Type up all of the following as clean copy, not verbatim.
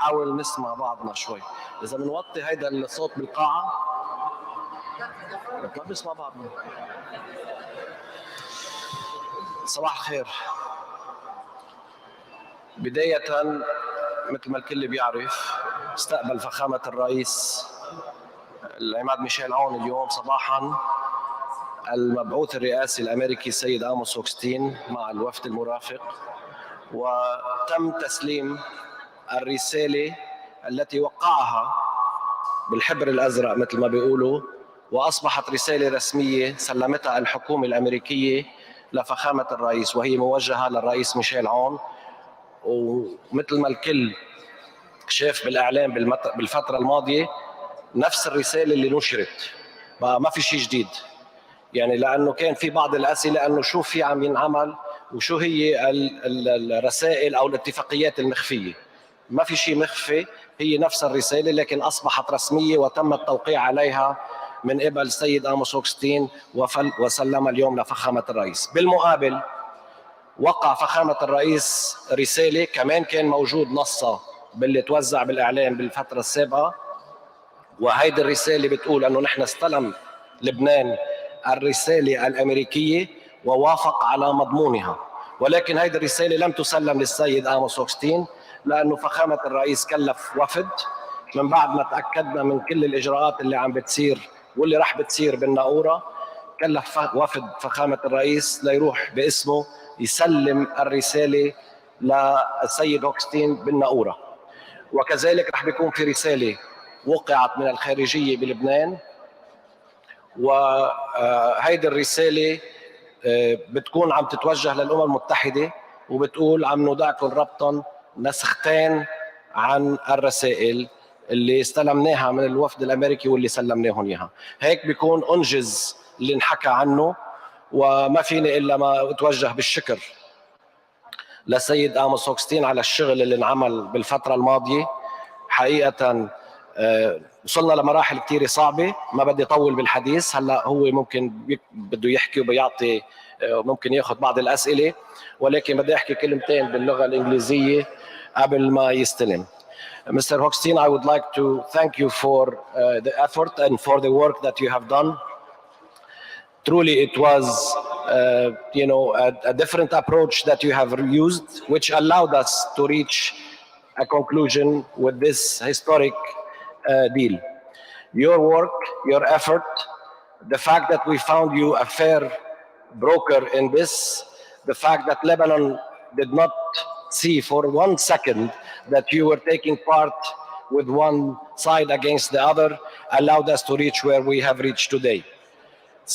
نحاول نسمع بعضنا شوي. إذا بنوطي هيدا الصوت بالقاعة ما بنسمع بعضنا. صباح الخير. بداية مثل ما الكل بيعرف استقبل فخامة الرئيس العماد ميشال عون اليوم صباحا المبعوث الرئاسي الاميريكي السيد آموس هوكشتاين مع الوفد المرافق، وتم تسليم الرسالة التي وقعها بالحبر الازرق مثل ما بيقولوا، واصبحت رسالة رسمية سلمتها الحكومة الامريكية لفخامة الرئيس، وهي موجهة للرئيس ميشال عون. ومثل ما الكل شاف بالاعلام بالفترة الماضية نفس الرسالة اللي نشرت، ما في شيء جديد يعني، لانه كان في بعض الاسئله انه شو في عم ينعمل وشو هي الرسائل او الاتفاقيات المخفيه. ما في شيء مخفي، هي نفس الرساله لكن اصبحت رسميه وتم التوقيع عليها من قبل السيد آموس هوكشتاين وسلمها اليوم لفخامه الرئيس. بالمقابل وقع فخامه الرئيس رساله كمان كان موجود نصها باللي توزع بالاعلام بالفتره السابقه، وهيدي الرساله بتقول انه نحن استلم لبنان الرسالة الاميركية ووافق على مضمونها، ولكن هيدي الرسالة لم تسلم للسيد آموس هوكشتاين لانه فخامة الرئيس كلف وفد من بعد ما تاكدنا من كل الاجراءات اللي عم بتصير واللي راح بتصير بالناقورة، كلف وفد فخامة الرئيس ليروح باسمه يسلم الرسالة للسيد هوكشتاين بالناقورة. وكذلك راح بيكون في رسالة وقعت من الخارجية بلبنان، وهيدي الرسالة بتكون عم تتوجه للأمم المتحدة وبتقول عم نودعكم ربطا نسختين عن الرسائل اللي استلمناها من الوفد الأمريكي واللي سلمناهم إياها. هيك بيكون أنجز اللي انحكى عنه، وما فيني إلا ما أتوجه بالشكر للسيد آموس هوكشتاين على الشغل اللي انعمل بالفترة الماضية. حقيقة وصلنا لمراحل كتير صعبة، ما بدي أطول بالحديث، هلأ هو ممكن بده يحكي وبيعطي ممكن ياخذ بعض الأسئلة، ولكن بدي أحكي كلمتين باللغة الإنجليزية قبل ما يستلم. Mr. Hochstein, I would like to thank you for the effort and for the work that you have done. Truly it was a different approach that you have used, which allowed us to reach a conclusion with this historic deal. Your work, your effort, the fact that we found you a fair broker in this, the fact that Lebanon did not see for 1 second that you were taking part with one side against the other, allowed us to reach where we have reached today.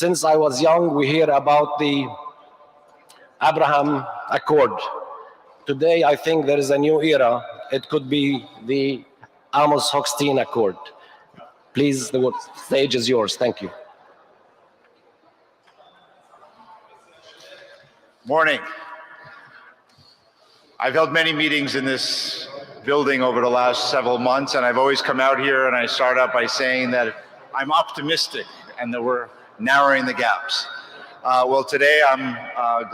Since I was young, we hear about the Abraham Accord. Today, I think there is a new era. It could be the Ámos Hochstein Accord. Please, the stage is yours. Thank you. Morning. I've held many meetings in this building over the last several months, and I've always come out here and I start out by saying that I'm optimistic and that we're narrowing the gaps. Well, today I'm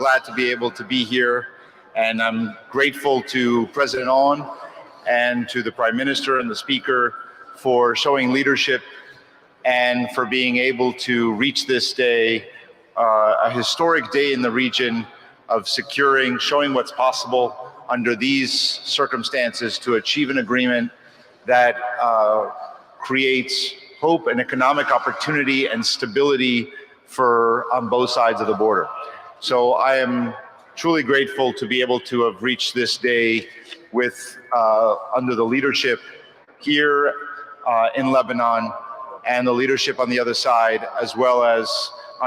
glad to be able to be here, and I'm grateful to President On and to the Prime Minister and the Speaker for showing leadership and for being able to reach this day, a historic day in the region of securing, showing what's possible under these circumstances to achieve an agreement that creates hope and economic opportunity and stability on both sides of the border. So I am truly grateful to be able to have reached this day with under the leadership here in Lebanon and the leadership on the other side, as well as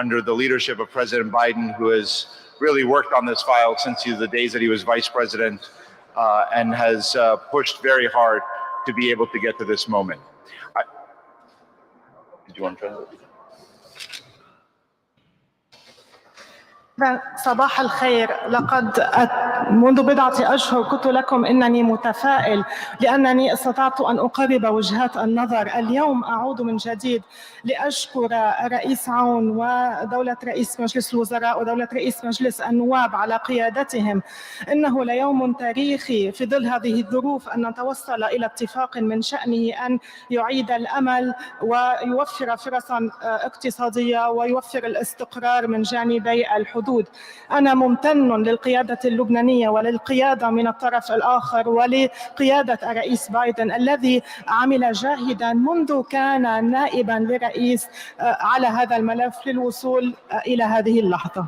under the leadership of President Biden, who has really worked on this file since the days that he was vice president and has pushed very hard to be able to get to this moment. Did you want to translate? صباح الخير. لقد منذ بضعة أشهر قلت لكم إنني متفائل لأنني استطعت أن أقرب وجهات النظر. اليوم أعود من جديد لأشكر الرئيس عون ودولة رئيس مجلس الوزراء ودولة رئيس مجلس النواب على قيادتهم. إنه ليوم تاريخي في ظل هذه الظروف أن نتوصل إلى اتفاق من شأنه أن يعيد الأمل ويوفر فرصا اقتصادية ويوفر الاستقرار من جانبي الحدود. أنا ممتن للقيادة اللبنانية وللقيادة من الطرف الآخر ولقيادة الرئيس بايدن الذي عمل جاهدا منذ كان نائبا لرئيس على هذا الملف للوصول إلى هذه اللحظة.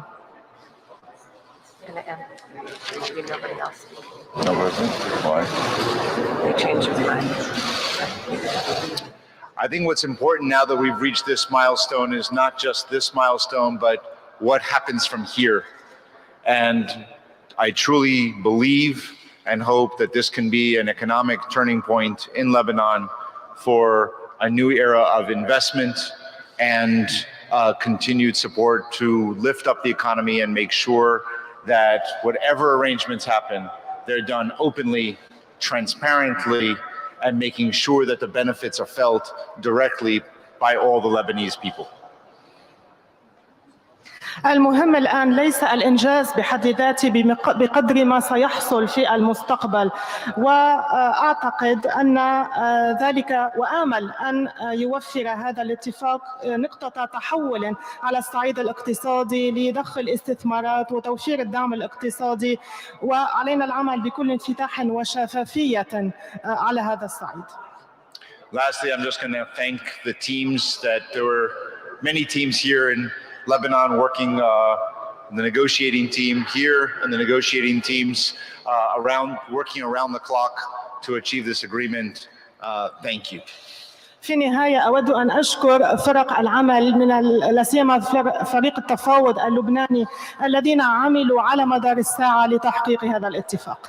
I think what's important now that we've reached this milestone is not just this milestone, but what happens from here. And I truly believe and hope that this can be an economic turning point in Lebanon for a new era of investment and continued support to lift up the economy and make sure that whatever arrangements happen, they're done openly, transparently, and making sure that the benefits are felt directly by all the Lebanese people. المهم الآن ليس الإنجاز بحد ذاته بقدر ما سيحصل في المستقبل، وأعتقد أن ذلك وآمل أن يوفر هذا الاتفاق نقطة تحول على الصعيد الاقتصادي لضخ الاستثمارات وتوفير الدعم الاقتصادي، وعلينا العمل بكل انفتاح وشفافية على هذا الصعيد. Lastly, I'm just going to thank the teams that there were many teams here in Lebanon working, the negotiating team here and the negotiating teams working around the clock to achieve this agreement. Thank you. في النهاية أود أن أشكر فرق العمل من لا سيما فريق التفاوض اللبناني الذين عملوا على مدار الساعة لتحقيق هذا الاتفاق.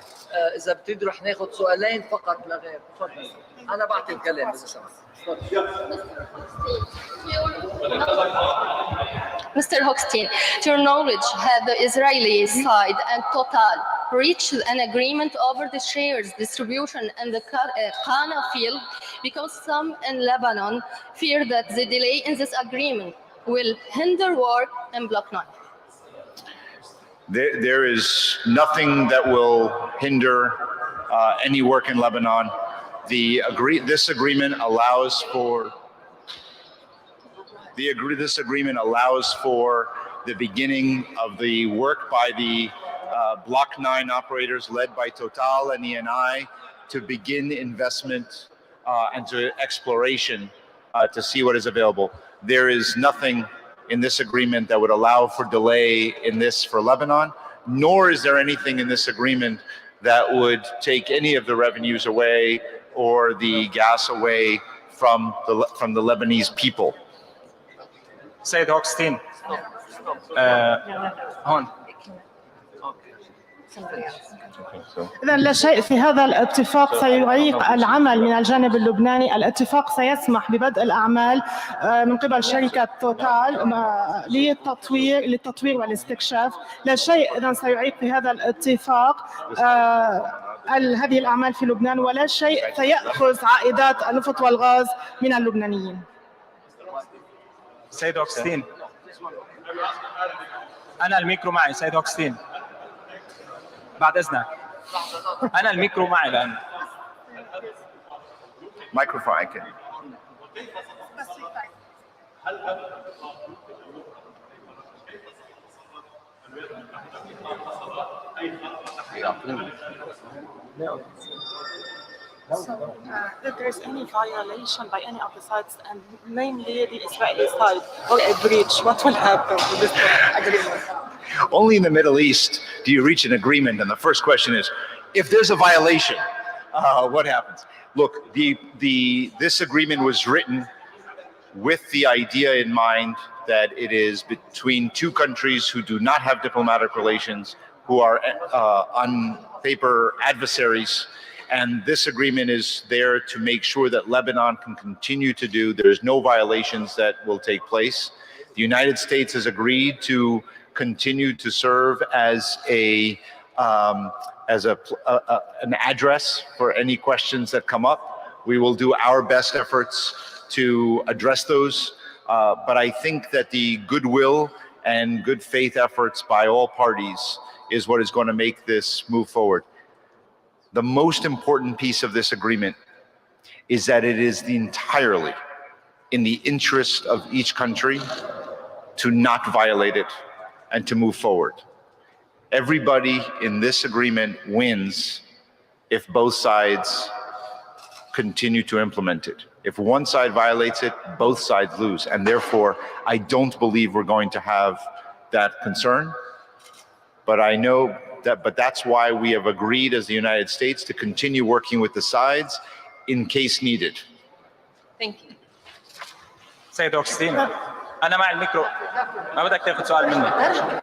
إذا بتقدروا رح ناخذ سؤالين فقط لغير. تفضل. أنا بعطي الكلام إذا سمحت. Mr. Hochstein, to your knowledge, have the Israeli side and Total reached an agreement over the shares distribution in the Qana field? Because some in Lebanon fear that the delay in this agreement will hinder work in Block 9. There is nothing that will hinder any work in Lebanon. This agreement allows for the beginning of the work by the Block 9 operators led by Total and ENI to begin investment and to exploration to see what is available. There is nothing in this agreement that would allow for delay in this for Lebanon, nor is there anything in this agreement that would take any of the revenues away or the gas away from the Lebanese people. سيد هوكشتاين هون. إذن لا شيء في هذا الاتفاق سيعيق العمل من الجانب اللبناني. الاتفاق سيسمح ببدء الأعمال من قبل شركة توتال للتطوير والاستكشاف. لا شيء إذن سيعيق في هذا الاتفاق هذه الأعمال في لبنان، ولا شيء سيأخذ عائدات النفط والغاز من اللبنانيين. سيد هوكشتاين أنا الميكرو معي. سيد هوكشتاين بعد إذنك أنا الميكرو معي الآن. Microphone, okay. If there is any violation by any of the sides, and namely the Israeli side, or a breach, what will happen to this agreement? Only in the Middle East do you reach an agreement, and the first question is, if there's a violation, what happens? Look, this agreement was written with the idea in mind that it is between two countries who do not have diplomatic relations, who are on paper adversaries. And this agreement is there to make sure that Lebanon can continue to there's no violations that will take place. The United States has agreed to continue to serve as an address for any questions that come up. We will do our best efforts to address those. But I think that the goodwill and good faith efforts by all parties is what is going to make this move forward. The most important piece of this agreement is that it is entirely in the interest of each country to not violate it and to move forward. Everybody in this agreement wins if both sides continue to implement it. If one side violates it, both sides lose. And therefore, I don't believe we're going to have that concern. But I know that, but that's why we have agreed as the United States to continue working with the sides in case needed. Thank you. سيد هوكشتاين، أنا مع الميكرو، ما بدك تاخذ سؤال مني.